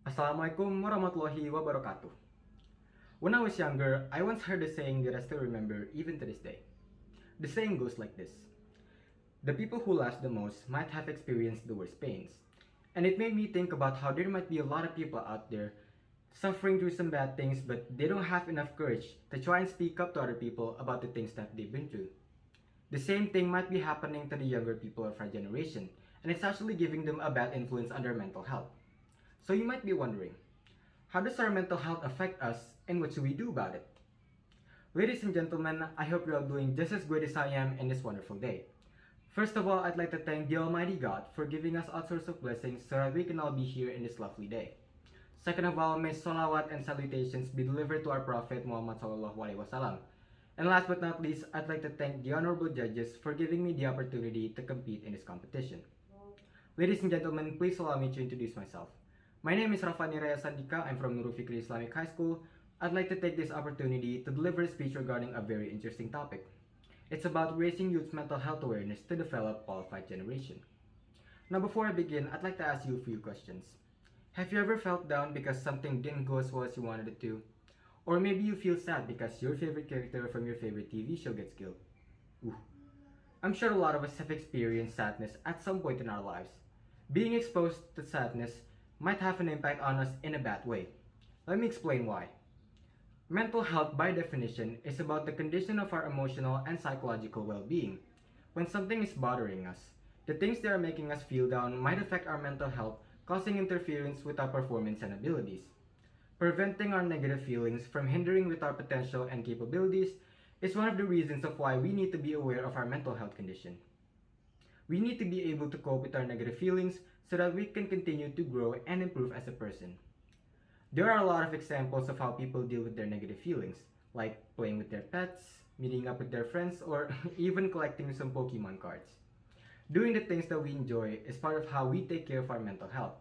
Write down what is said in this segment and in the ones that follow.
Assalamualaikum warahmatullahi wabarakatuh. When I was younger, I once heard a saying that I still remember even to this day. The saying goes like this: the people who last the most might have experienced the worst pains. And it made me think about how there might be a lot of people out there suffering through some bad things, but they don't have enough courage to try and speak up to other people about the things that they've been through. The same thing might be happening to the younger people of our generation, and it's actually giving them a bad influence on their mental health. So you might be wondering, how does our mental health affect us and what should we do about it? Ladies and gentlemen, I hope you're all doing just as good as I am in this wonderful day. First of all, I'd like to thank the Almighty God for giving us all sorts of blessings so that we can all be here in this lovely day. Second of all, may salawat and salutations be delivered to our Prophet Muhammad Sallallahu Alaihi Wasallam. And last but not least, I'd like to thank the honorable judges for giving me the opportunity to compete in this competition. Ladies and gentlemen, please allow me to introduce myself. My name is Rafani Raya Sandika. I'm from Nurul Fikri Islamic High School. I'd like to take this opportunity to deliver a speech regarding a very interesting topic. It's about raising youth's mental health awareness to develop qualified generation. Now before I begin, I'd like to ask you a few questions. Have you ever felt down because something didn't go as well as you wanted it to? Or maybe you feel sad because your favorite character from your favorite TV show gets killed? Ooh. I'm sure a lot of us have experienced sadness at some point in our lives. Being exposed to sadness might have an impact on us in a bad way. Let me explain why. Mental health, by definition, is about the condition of our emotional and psychological well-being. When something is bothering us, the things that are making us feel down might affect our mental health, causing interference with our performance and abilities. Preventing our negative feelings from hindering with our potential and capabilities is one of the reasons of why we need to be aware of our mental health condition. We need to be able to cope with our negative feelings so that we can continue to grow and improve as a person. There are a lot of examples of how people deal with their negative feelings, like playing with their pets, meeting up with their friends, or even collecting some Pokemon cards. Doing the things that we enjoy is part of how we take care of our mental health.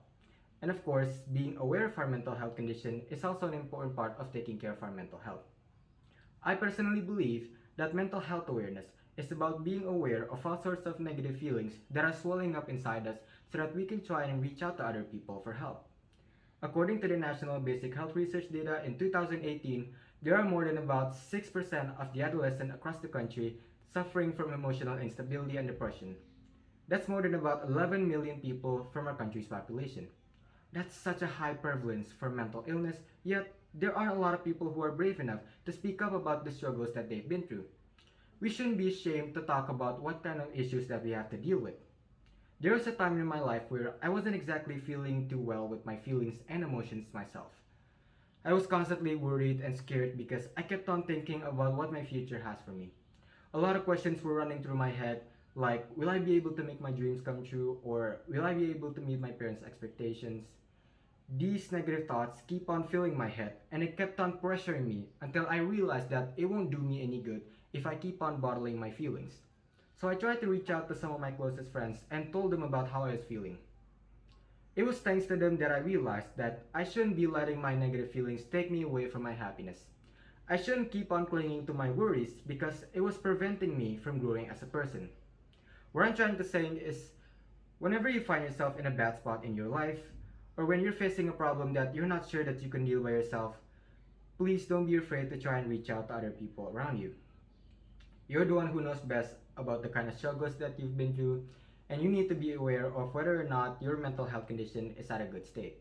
And of course, being aware of our mental health condition is also an important part of taking care of our mental health. I personally believe that mental health awareness is about being aware of all sorts of negative feelings that are swelling up inside us so that we can try and reach out to other people for help. According to the National Basic Health Research data in 2018, there are more than about 6% of the adolescents across the country suffering from emotional instability and depression. That's more than about 11 million people from our country's population. That's such a high prevalence for mental illness, yet there aren't a lot of people who are brave enough to speak up about the struggles that they've been through. We shouldn't be ashamed to talk about what kind of issues that we have to deal with. There was a time in my life where I wasn't exactly feeling too well with my feelings and emotions myself. I was constantly worried and scared because I kept on thinking about what my future has for me. A lot of questions were running through my head, like, will I be able to make my dreams come true, or will I be able to meet my parents' expectations? These negative thoughts keep on filling my head, and it kept on pressuring me until I realized that it won't do me any good if I keep on bottling my feelings. So I tried to reach out to some of my closest friends and told them about how I was feeling. It was thanks to them that I realized that I shouldn't be letting my negative feelings take me away from my happiness. I shouldn't keep on clinging to my worries because it was preventing me from growing as a person. What I'm trying to say is, whenever you find yourself in a bad spot in your life, or when you're facing a problem that you're not sure that you can deal by yourself, please don't be afraid to try and reach out to other people around you. You're the one who knows best about the kind of struggles that you've been through, and you need to be aware of whether or not your mental health condition is at a good state.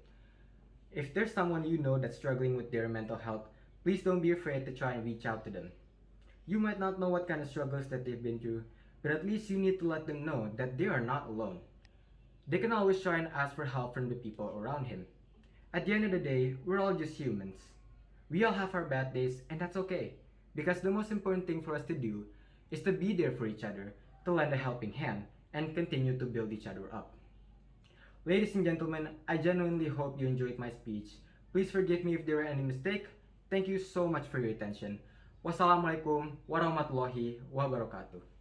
If there's someone you know that's struggling with their mental health, please don't be afraid to try and reach out to them. You might not know what kind of struggles that they've been through, but at least you need to let them know that they are not alone. They can always try and ask for help from the people around him. At the end of the day, we're all just humans. We all have our bad days, and that's okay, because the most important thing for us to do is to be there for each other, to lend a helping hand, and continue to build each other up. Ladies and gentlemen, I genuinely hope you enjoyed my speech. Please forgive me if there were any mistake. Thank you so much for your attention. Wassalamualaikum warahmatullahi wabarakatuh.